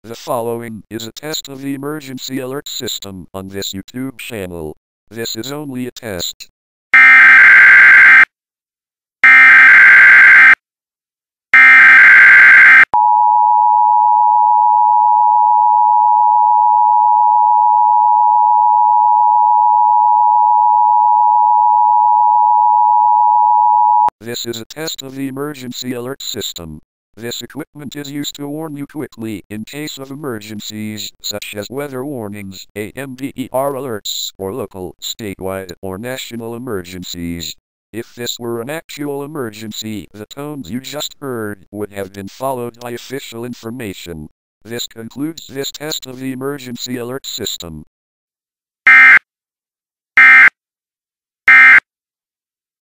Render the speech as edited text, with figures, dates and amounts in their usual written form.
The following is a test of the emergency alert system on this YouTube channel. This is only a test. This is a test of the emergency alert system. This equipment is used to warn you quickly in case of emergencies, such as weather warnings, AMDER alerts, or local, statewide, or national emergencies. If this were an actual emergency, the tones you just heard would have been followed by official information. This concludes this test of the emergency alert system.